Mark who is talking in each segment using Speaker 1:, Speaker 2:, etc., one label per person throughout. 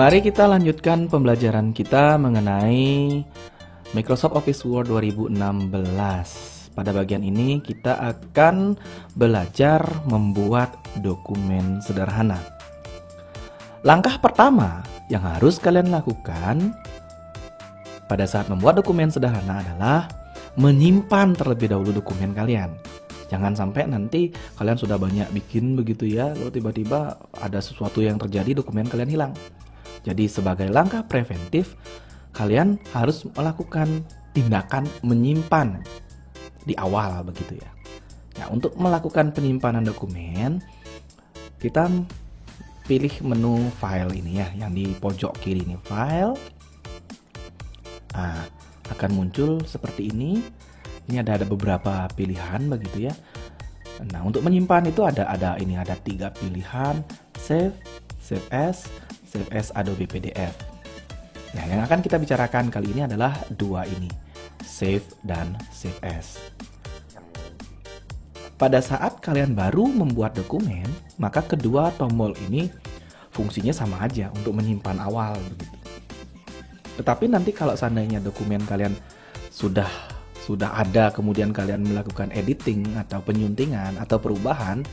Speaker 1: Mari kita lanjutkan pembelajaran kita mengenai Microsoft Office Word 2016. Pada bagian ini kita akan belajar membuat dokumen sederhana. Langkah pertama yang harus kalian lakukan pada saat membuat dokumen sederhana adalah menyimpan terlebih dahulu dokumen kalian. Jangan sampai nanti kalian sudah banyak bikin begitu ya, lalu tiba-tiba ada sesuatu yang terjadi, dokumen kalian hilang. Jadi sebagai langkah preventif, kalian harus melakukan tindakan menyimpan di awal begitu ya. Nah, untuk melakukan penyimpanan dokumen, kita pilih menu file ini ya, yang di pojok kiri ini, file. Nah, akan muncul seperti ini. Ini ada beberapa pilihan begitu ya. Nah, untuk menyimpan itu ada 3 pilihan, save, save as Adobe PDF. Nah, yang akan kita bicarakan kali ini adalah dua ini, save dan save as. Pada saat kalian baru membuat dokumen, maka kedua tombol ini fungsinya sama aja untuk menyimpan awal begitu. Tetapi nanti kalau seandainya dokumen kalian sudah ada, kemudian kalian melakukan editing atau penyuntingan atau perubahan,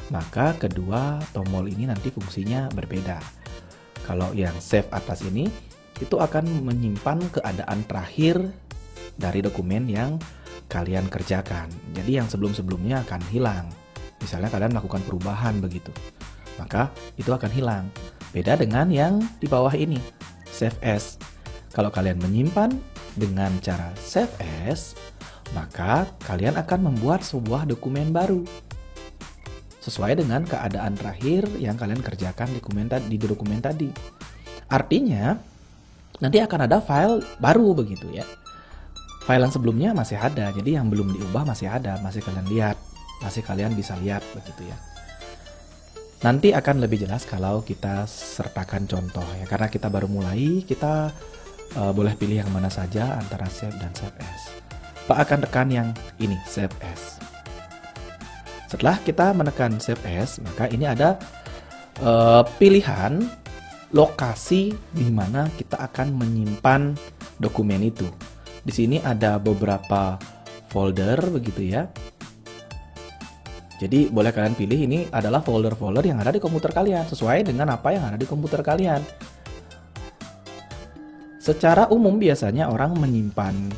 Speaker 1: maka kedua tombol ini nanti fungsinya berbeda. Kalau yang save atas ini, itu akan menyimpan keadaan terakhir dari dokumen yang kalian kerjakan. Jadi yang sebelum-sebelumnya akan hilang. Misalnya kalian melakukan perubahan begitu, maka itu akan hilang. Beda dengan yang di bawah ini, save as. Kalau kalian menyimpan dengan cara save as, maka kalian akan membuat sebuah dokumen baru sesuai dengan keadaan terakhir yang kalian kerjakan di dokumen tadi. Artinya nanti akan ada file baru begitu ya. File yang sebelumnya masih ada, jadi yang belum diubah masih ada, masih kalian bisa lihat begitu ya. Nanti akan lebih jelas kalau kita sertakan contoh ya, karena kita baru mulai, kita boleh pilih yang mana saja antara save dan save as. Pak akan tekan yang ini, save as. Setelah kita menekan save as, maka ini ada pilihan lokasi di mana kita akan menyimpan dokumen itu. Di sini ada beberapa folder begitu ya. Jadi boleh kalian pilih, ini adalah folder-folder yang ada di komputer kalian, sesuai dengan apa yang ada di komputer kalian. Secara umum biasanya orang menyimpan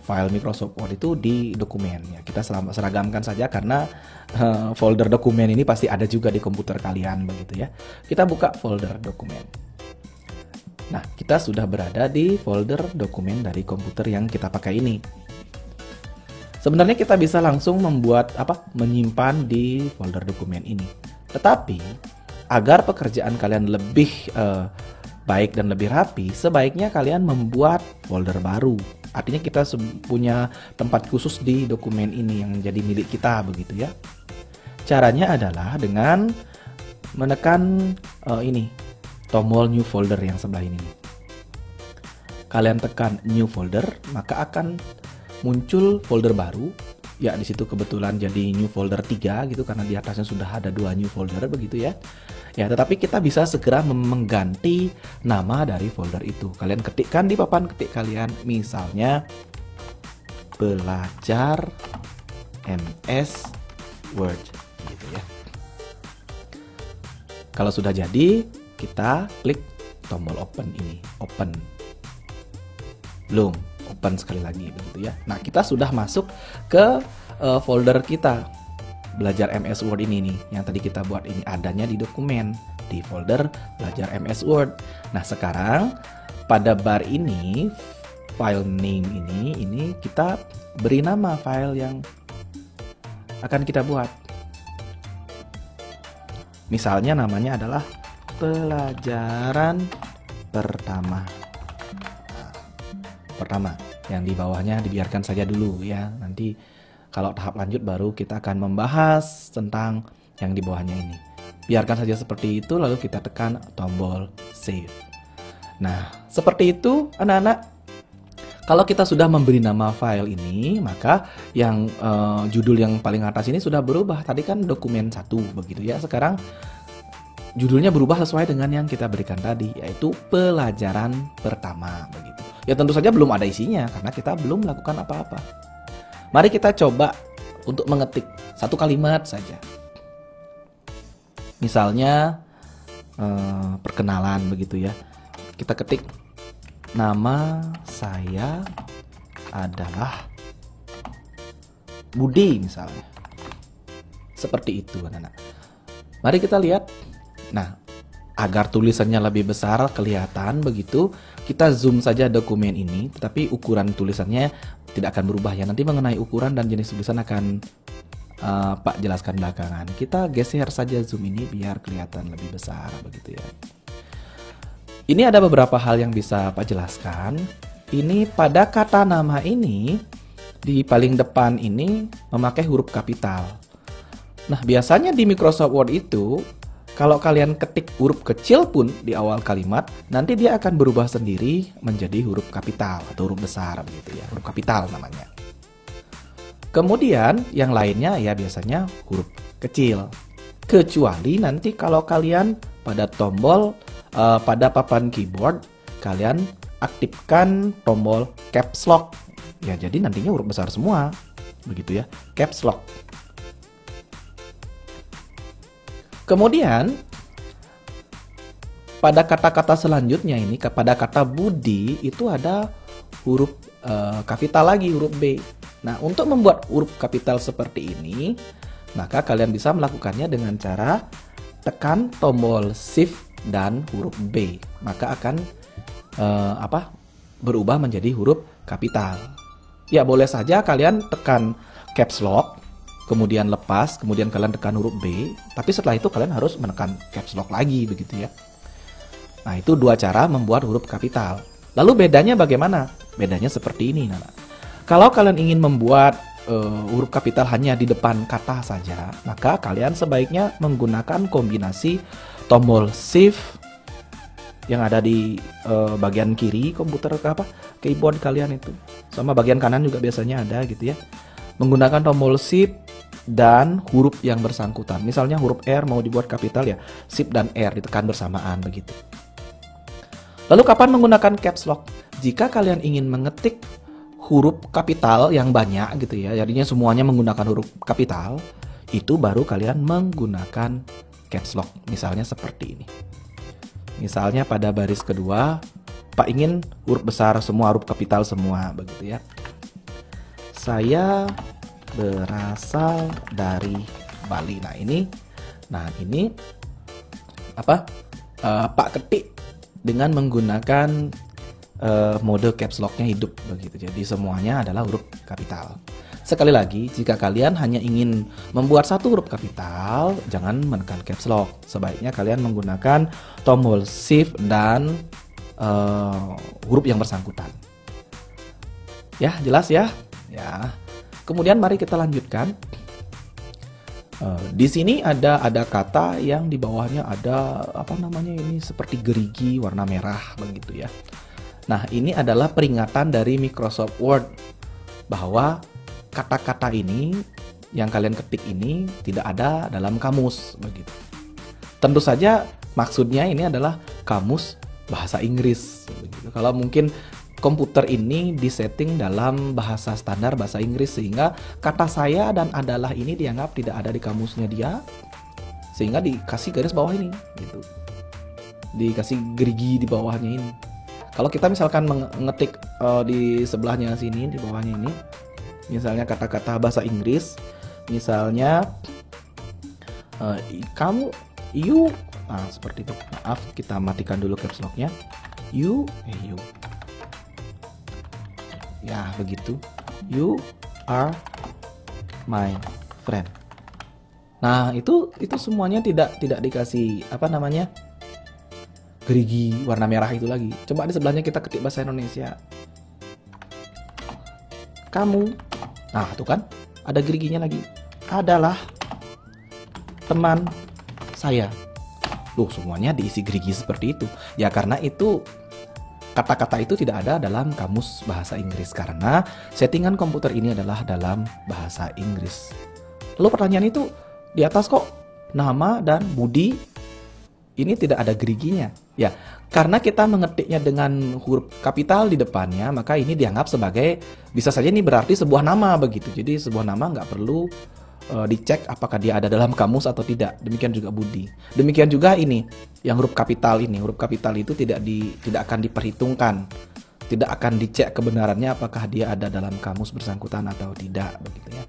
Speaker 1: file Microsoft Word itu di dokumen ya. Kita seragamkan saja karena folder dokumen ini pasti ada juga di komputer kalian begitu ya. Kita buka folder dokumen. Nah, kita sudah berada di folder dokumen dari komputer yang kita pakai ini. Sebenarnya kita bisa langsung menyimpan di folder dokumen ini. Tetapi agar pekerjaan kalian lebih baik dan lebih rapi, sebaiknya kalian membuat folder baru. Artinya kita punya tempat khusus di dokumen ini yang menjadi milik kita begitu ya. Caranya adalah dengan menekan ini tombol new folder yang sebelah ini. Kalian tekan new folder, maka akan muncul folder baru. Ya, di situ kebetulan jadi new folder 3 gitu karena di atasnya sudah ada 2 new folder begitu ya. Ya, tetapi kita bisa segera mengganti nama dari folder itu. Kalian ketikkan di papan ketik kalian, misalnya belajar MS Word gitu ya. Kalau sudah jadi, kita klik tombol open ini, open. Belum, open sekali lagi begitu ya. Nah, kita sudah masuk ke folder kita. Belajar MS Word ini nih, yang tadi kita buat ini adanya di dokumen, di folder belajar MS Word. Nah, sekarang pada bar ini, file name ini kita beri nama file yang akan kita buat. Misalnya namanya adalah pelajaran pertama. Pertama, yang di bawahnya dibiarkan saja dulu ya. Nanti kalau tahap lanjut baru kita akan membahas tentang yang di bawahnya ini. Biarkan saja seperti itu, lalu kita tekan tombol save. Nah, seperti itu anak-anak. Kalau kita sudah memberi nama file ini, maka yang judul yang paling atas ini sudah berubah. Tadi kan dokumen 1 begitu ya. Sekarang judulnya berubah sesuai dengan yang kita berikan tadi, yaitu pelajaran pertama begitu. Ya tentu saja belum ada isinya karena kita belum melakukan apa-apa. Mari kita coba untuk mengetik satu kalimat saja. Misalnya perkenalan begitu ya. Kita ketik, nama saya adalah Budi misalnya. Seperti itu anak-anak. Mari kita lihat. Nah, agar tulisannya lebih besar kelihatan begitu, kita zoom saja dokumen ini, tetapi ukuran tulisannya tidak akan berubah ya. Nanti mengenai ukuran dan jenis tulisan akan Pak jelaskan belakangan. Kita geser saja zoom ini biar kelihatan lebih besar begitu ya. Ini ada beberapa hal yang bisa Pak jelaskan. Ini pada kata nama ini di paling depan ini memakai huruf kapital. Nah, biasanya di Microsoft Word itu kalau kalian ketik huruf kecil pun di awal kalimat, nanti dia akan berubah sendiri menjadi huruf kapital atau huruf besar begitu ya, huruf kapital namanya. Kemudian yang lainnya ya biasanya huruf kecil. Kecuali nanti kalau kalian pada tombol pada papan keyboard kalian aktifkan tombol caps lock. Ya jadi nantinya huruf besar semua. Begitu ya, caps lock. Kemudian pada kata-kata selanjutnya ini, pada kata Budi itu ada huruf kapital lagi, huruf B. Nah, untuk membuat huruf kapital seperti ini, maka kalian bisa melakukannya dengan cara tekan tombol Shift dan huruf B. Maka akan berubah menjadi huruf kapital. Ya, boleh saja kalian tekan caps lock, kemudian lepas, kemudian kalian tekan huruf B, tapi setelah itu kalian harus menekan caps lock lagi begitu ya. Nah, itu dua cara membuat huruf kapital. Lalu bedanya bagaimana? Bedanya seperti ini, Nana. Kalau kalian ingin membuat huruf kapital hanya di depan kata saja, maka kalian sebaiknya menggunakan kombinasi tombol Shift yang ada di bagian kiri komputer keyboard kalian itu, sama bagian kanan juga biasanya ada gitu ya. Menggunakan tombol Shift dan huruf yang bersangkutan. Misalnya huruf R mau dibuat kapital ya, Shift dan R ditekan bersamaan begitu. Lalu kapan menggunakan caps lock? Jika kalian ingin mengetik huruf kapital yang banyak gitu ya, jadinya semuanya menggunakan huruf kapital, itu baru kalian menggunakan caps lock. Misalnya seperti ini. Misalnya pada baris kedua, Pak ingin huruf besar semua, huruf kapital semua begitu ya. Saya berasal dari Bali. Nah ini Pak ketik dengan menggunakan mode caps lock-nya hidup begitu. Jadi semuanya adalah huruf kapital. Sekali lagi, jika kalian hanya ingin membuat satu huruf kapital, jangan menekan caps lock. Sebaiknya kalian menggunakan tombol Shift dan huruf yang bersangkutan. Ya, jelas ya? Ya. Kemudian mari kita lanjutkan. Di sini ada kata yang di bawahnya ada ini seperti gerigi warna merah begitu ya. Nah, ini adalah peringatan dari Microsoft Word bahwa kata-kata ini yang kalian ketik ini tidak ada dalam kamus begitu. Tentu saja maksudnya ini adalah kamus bahasa Inggris begitu. Kalau mungkin komputer ini disetting dalam bahasa standar bahasa Inggris sehingga kata saya dan adalah ini dianggap tidak ada di kamusnya dia, sehingga dikasih garis bawah ini gitu. Dikasih gerigi di bawahnya ini. Kalau kita misalkan mengetik di sebelahnya sini, di bawahnya ini, misalnya kata-kata bahasa Inggris, misalnya kamu, you, nah seperti itu. Maaf, kita matikan dulu caps lock-nya. You. Ya, begitu. You are my friend. Nah, itu semuanya tidak dikasih gerigi warna merah itu lagi. Coba di sebelahnya kita ketik bahasa Indonesia. Kamu. Nah, itu kan ada geriginya lagi. Adalah teman saya. Loh, semuanya diisi gerigi seperti itu. Ya karena itu kata-kata itu tidak ada dalam kamus bahasa Inggris karena settingan komputer ini adalah dalam bahasa Inggris. Lalu pertanyaan itu di atas kok nama dan Budi ini tidak ada geriginya. Ya, karena kita mengetiknya dengan huruf kapital di depannya, maka ini dianggap sebagai, bisa saja ini berarti sebuah nama begitu. Jadi sebuah nama nggak perlu dicek apakah dia ada dalam kamus atau tidak. Demikian juga Budi. Demikian juga ini, yang huruf kapital ini. Huruf kapital itu tidak akan diperhitungkan. Tidak akan dicek kebenarannya apakah dia ada dalam kamus bersangkutan atau tidak begitu ya.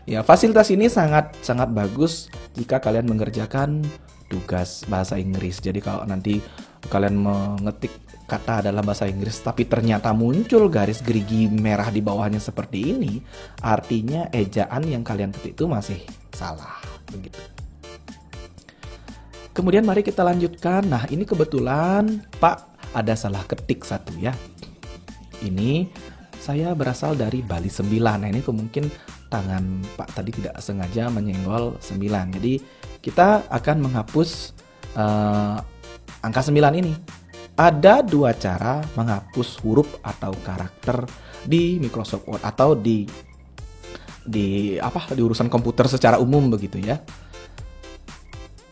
Speaker 1: Ya, fasilitas ini sangat bagus jika kalian mengerjakan tugas bahasa Inggris. Jadi kalau nanti kalian mengetik kata dalam bahasa Inggris tapi ternyata muncul garis gerigi merah di bawahnya seperti ini, artinya ejaan yang kalian ketik itu masih salah begitu. Kemudian mari kita lanjutkan. Nah, ini kebetulan Pak ada salah ketik satu ya. Ini saya berasal dari Bali 9. Nah, ini mungkin tangan Pak tadi tidak sengaja menyenggol 9. Jadi kita akan menghapus angka 9 ini. Ada dua cara menghapus huruf atau karakter di Microsoft Word atau di urusan komputer secara umum begitu ya.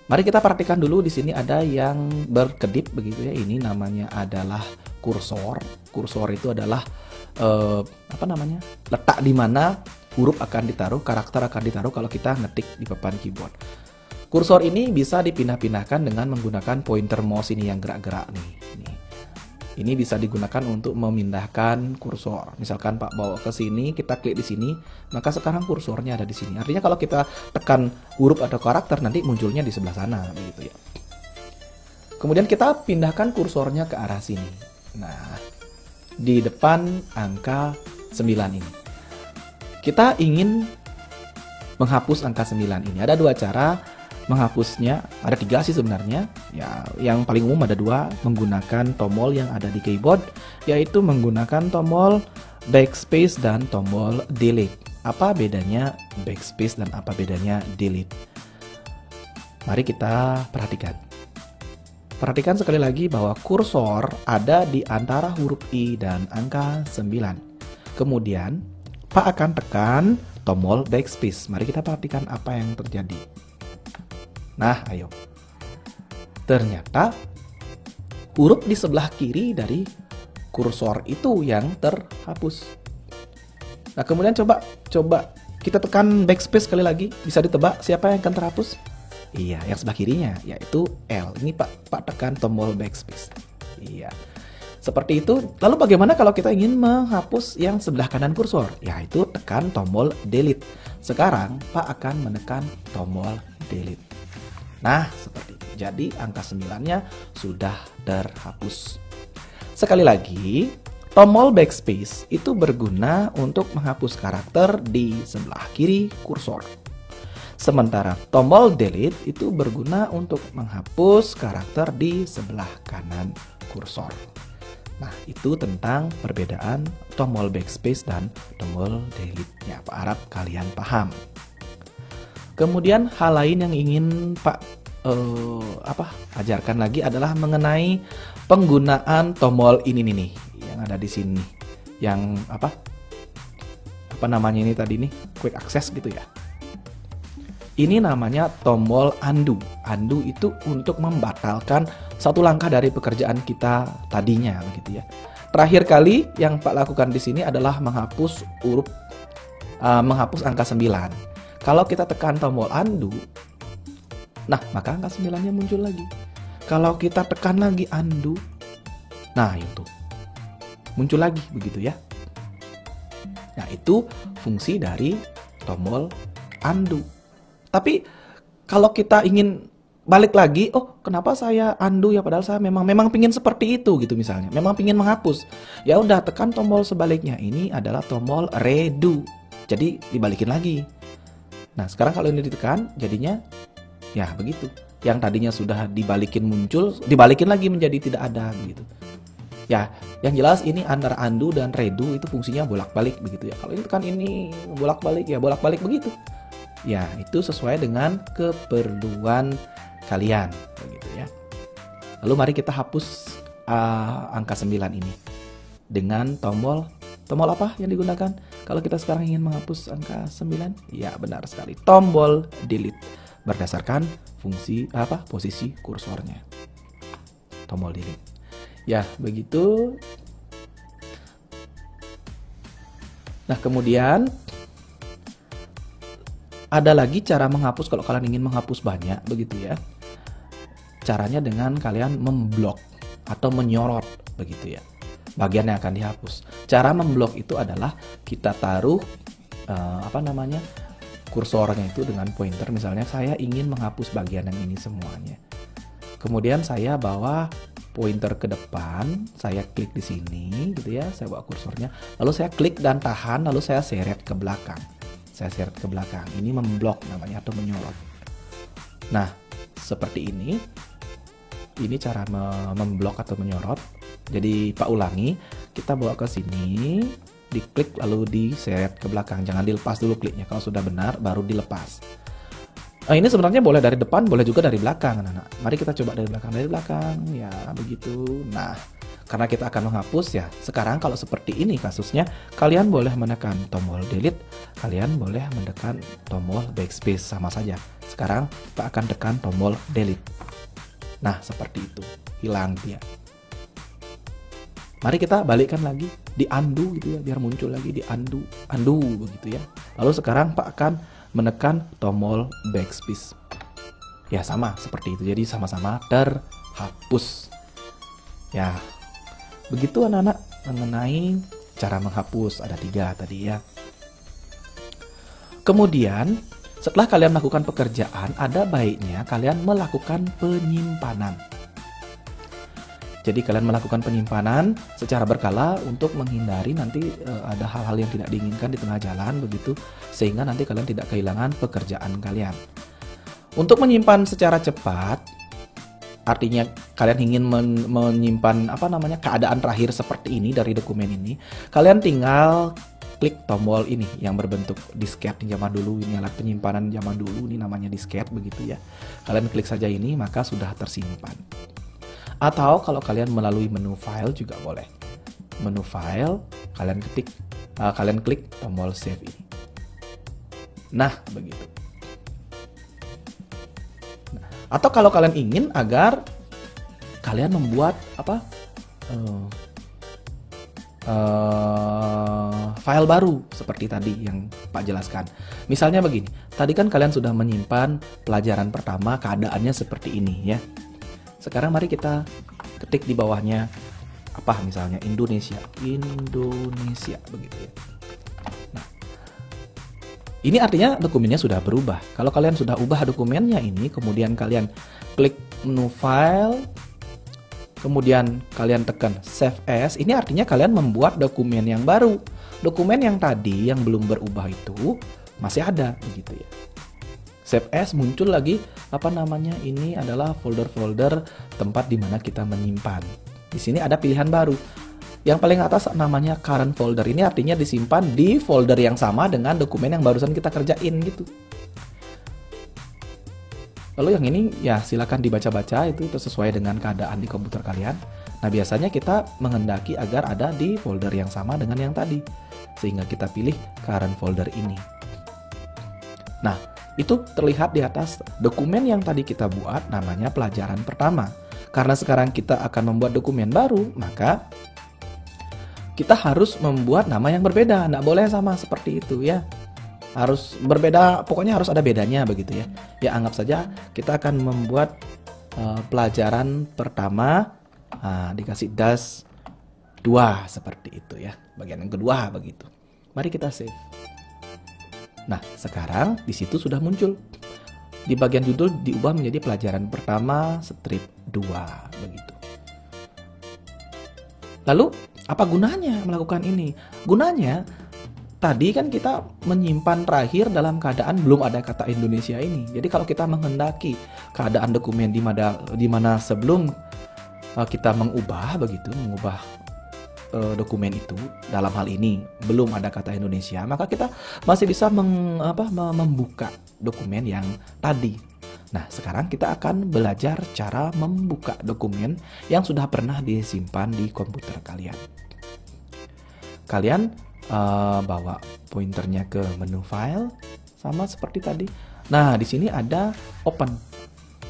Speaker 1: Mari kita perhatikan dulu, di sini ada yang berkedip begitu ya. Ini namanya adalah kursor. Kursor itu adalah letak di mana huruf akan ditaruh, karakter akan ditaruh kalau kita ngetik di papan keyboard. Kursor ini bisa dipindah-pindahkan dengan menggunakan pointer mouse ini yang gerak-gerak nih. Ini bisa digunakan untuk memindahkan kursor. Misalkan Pak bawa ke sini, kita klik di sini, maka sekarang kursornya ada di sini. Artinya kalau kita tekan huruf atau karakter nanti munculnya di sebelah sana begitu ya. Kemudian kita pindahkan kursornya ke arah sini. Nah, di depan angka 9 ini. Kita ingin menghapus angka 9 ini. Ada dua cara menghapusnya, ada 3 sih sebenarnya. Ya, yang paling umum ada 2, menggunakan tombol yang ada di keyboard, yaitu menggunakan tombol backspace dan tombol delete. Apa bedanya backspace dan apa bedanya delete? Mari kita perhatikan. Perhatikan sekali lagi bahwa kursor ada di antara huruf I dan angka 9. Kemudian Pak akan tekan tombol backspace. Mari kita perhatikan apa yang terjadi. Nah, ayo. Ternyata huruf di sebelah kiri dari kursor itu yang terhapus. Nah, kemudian coba kita tekan backspace sekali lagi. Bisa ditebak siapa yang akan terhapus? Iya, yang sebelah kirinya, yaitu L. Ini Pak tekan tombol backspace. Iya. Seperti itu. Lalu bagaimana kalau kita ingin menghapus yang sebelah kanan kursor? Yaitu tekan tombol delete. Sekarang Pak akan menekan tombol delete. Nah, seperti itu. Jadi angka 9-nya sudah terhapus. Sekali lagi, tombol backspace itu berguna untuk menghapus karakter di sebelah kiri kursor. Sementara tombol delete itu berguna untuk menghapus karakter di sebelah kanan kursor. Nah, itu tentang perbedaan tombol backspace dan tombol delete-nya. Pak harap kalian paham. Kemudian hal lain yang ingin Pak ajarkan lagi adalah mengenai penggunaan tombol ini nih yang ada di sini. Yang apa namanya ini tadi nih, quick access gitu ya. Ini namanya tombol undo. Undo itu untuk membatalkan satu langkah dari pekerjaan kita tadinya begitu ya. Terakhir kali yang Pak lakukan di sini adalah menghapus menghapus angka 9. Kalau kita tekan tombol undo, nah maka angka 9-nya muncul lagi. Kalau kita tekan lagi undo, nah itu muncul lagi begitu ya. Nah, itu fungsi dari tombol undo. Tapi kalau kita ingin balik lagi, oh kenapa saya undo ya, padahal saya memang pingin seperti itu gitu misalnya, memang pingin menghapus. Ya udah, tekan tombol sebaliknya. Ini adalah tombol redo. Jadi dibalikin lagi. Nah, sekarang kalau ini ditekan, jadinya ya begitu. Yang tadinya sudah dibalikin muncul, dibalikin lagi menjadi tidak ada begitu. Ya, yang jelas ini antara undo dan redo itu fungsinya bolak-balik begitu ya. Kalau ini tekan ini bolak-balik ya bolak-balik begitu. Ya, itu sesuai dengan keperluan kalian begitu ya. Lalu mari kita hapus angka 9 ini dengan tombol apa yang digunakan kalau kita sekarang ingin menghapus angka 9? Ya, benar sekali. Tombol delete berdasarkan fungsi posisi kursornya. tombol delete. Ya, begitu. Nah, kemudian ada lagi cara menghapus kalau kalian ingin menghapus banyak, begitu ya. Caranya dengan kalian memblok atau menyorot, begitu ya. Bagian yang akan dihapus. Cara memblok itu adalah kita taruh kursornya itu dengan pointer. Misalnya saya ingin menghapus bagian yang ini semuanya. Kemudian saya bawa pointer ke depan, saya klik di sini gitu ya, saya bawa kursornya, lalu saya klik dan tahan, lalu saya seret ke belakang. Saya seret ke belakang. Ini memblok namanya atau menyorot. Nah, seperti ini. Ini cara memblok atau menyorot. Jadi Pak ulangi, kita bawa ke sini, diklik lalu diseret ke belakang. Jangan dilepas dulu kliknya. Kalau sudah benar baru dilepas. Ini sebenarnya boleh dari depan, boleh juga dari belakang, anak-anak. Mari kita coba dari belakang. Dari belakang, ya begitu. Nah, karena kita akan menghapus ya. Sekarang kalau seperti ini kasusnya, kalian boleh menekan tombol delete, kalian boleh menekan tombol backspace, sama saja. Sekarang kita akan tekan tombol delete. Nah, seperti itu. Hilang dia. Mari kita balikkan lagi, di undo gitu ya, biar muncul lagi, di undo begitu ya. Lalu sekarang Pak akan menekan tombol backspace. Ya, sama seperti itu. Jadi sama-sama terhapus. Ya, begitu anak-anak mengenai cara menghapus. Ada 3 tadi ya. Kemudian setelah kalian melakukan pekerjaan, ada baiknya kalian melakukan penyimpanan. Jadi kalian melakukan penyimpanan secara berkala untuk menghindari nanti ada hal-hal yang tidak diinginkan di tengah jalan begitu, sehingga nanti kalian tidak kehilangan pekerjaan kalian. Untuk menyimpan secara cepat, artinya kalian ingin menyimpan keadaan terakhir seperti ini dari dokumen ini, kalian tinggal klik tombol ini yang berbentuk disket zaman dulu. Ini alat penyimpanan zaman dulu, ini namanya disket begitu ya. Kalian klik saja ini, maka sudah tersimpan. Atau kalau kalian melalui menu file juga boleh. Menu file, kalian klik tombol save ini. Nah, begitu. Atau kalau kalian ingin agar kalian membuat file baru seperti tadi yang Pak jelaskan. Misalnya begini, tadi kan kalian sudah menyimpan pelajaran pertama, keadaannya seperti ini ya. Sekarang mari kita ketik di bawahnya misalnya Indonesia begitu ya. Nah, ini artinya dokumennya sudah berubah. Kalau kalian sudah ubah dokumennya ini, kemudian kalian klik menu file, kemudian kalian tekan save as, ini artinya kalian membuat dokumen yang baru. Dokumen yang tadi yang belum berubah itu masih ada begitu ya. Save as, muncul lagi ini adalah folder-folder tempat di mana kita menyimpan. Di sini ada pilihan baru. Yang paling atas namanya current folder. Ini artinya disimpan di folder yang sama dengan dokumen yang barusan kita kerjain gitu. Lalu yang ini ya silakan dibaca-baca, itu sesuai dengan keadaan di komputer kalian. Nah, biasanya kita menghendaki agar ada di folder yang sama dengan yang tadi. Sehingga kita pilih current folder ini. Nah, itu terlihat di atas dokumen yang tadi kita buat, namanya pelajaran pertama. Karena sekarang kita akan membuat dokumen baru, maka kita harus membuat nama yang berbeda. Nggak boleh sama seperti itu ya. Harus berbeda, pokoknya harus ada bedanya begitu ya. Ya, anggap saja kita akan membuat pelajaran pertama, dikasih das 2 seperti itu ya. Bagian yang kedua begitu. Mari kita save. Nah, sekarang di situ sudah muncul. Di bagian judul diubah menjadi pelajaran pertama strip 2 begitu. Lalu, apa gunanya melakukan ini? Gunanya tadi kan kita menyimpan terakhir dalam keadaan belum ada kata Indonesia ini. Jadi kalau kita menghendaki keadaan dokumen di mana sebelum kita mengubah dokumen itu, dalam hal ini belum ada kata Indonesia, maka kita masih bisa membuka dokumen yang tadi. Nah, sekarang kita akan belajar cara membuka dokumen yang sudah pernah disimpan di komputer kalian. Kalian bawa pointernya ke menu file sama seperti tadi. Nah, di sini ada open.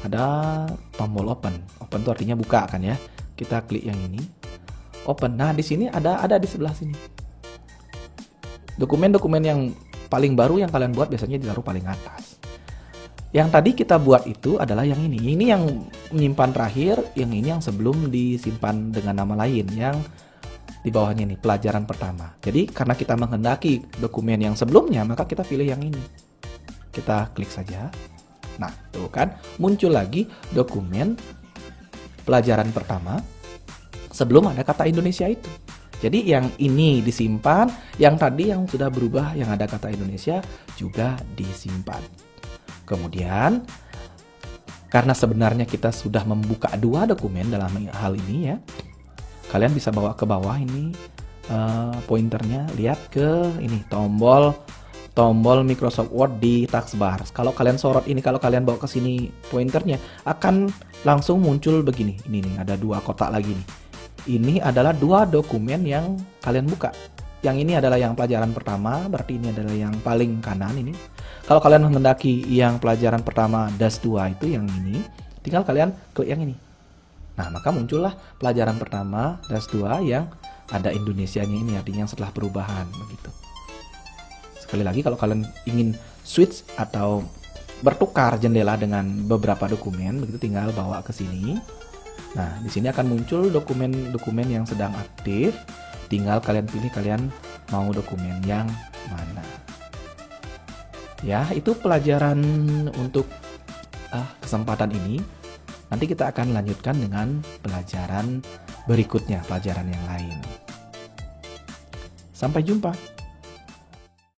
Speaker 1: ada tombol open. Open itu artinya buka kan ya. Kita klik yang ini. Open. Nah, di sini ada di sebelah sini. Dokumen-dokumen yang paling baru yang kalian buat biasanya ditaruh paling atas. Yang tadi kita buat itu adalah yang ini. Ini yang menyimpan terakhir, yang ini yang sebelum disimpan dengan nama lain, yang di bawahnya nih, pelajaran pertama. Jadi karena kita menghendaki dokumen yang sebelumnya, maka kita pilih yang ini. Kita klik saja. Nah, tuh kan, muncul lagi dokumen pelajaran pertama sebelum ada kata Indonesia itu. Jadi yang ini disimpan, yang tadi yang sudah berubah, yang ada kata Indonesia juga disimpan. Kemudian, karena sebenarnya kita sudah membuka 2 dokumen dalam hal ini ya, kalian bisa bawa ke bawah ini pointernya, lihat ke ini tombol Microsoft Word di taskbar. Kalau kalian sorot ini, kalau kalian bawa ke sini pointernya, akan langsung muncul begini. Ini nih, ada 2 kotak lagi nih. Ini adalah 2 dokumen yang kalian buka. Yang ini adalah yang pelajaran pertama, berarti ini adalah yang paling kanan ini. Kalau kalian menghendaki yang pelajaran pertama -2 itu yang ini, tinggal kalian klik yang ini. Nah, maka muncullah pelajaran pertama -2 yang ada Indonesianya ini, artinya setelah perubahan begitu. Sekali lagi, kalau kalian ingin switch atau bertukar jendela dengan beberapa dokumen, begitu tinggal bawa ke sini. Nah, di sini akan muncul dokumen-dokumen yang sedang aktif. Tinggal kalian pilih kalian mau dokumen yang mana. Ya, itu pelajaran untuk kesempatan ini. Nanti kita akan lanjutkan dengan pelajaran berikutnya, pelajaran yang lain. Sampai jumpa.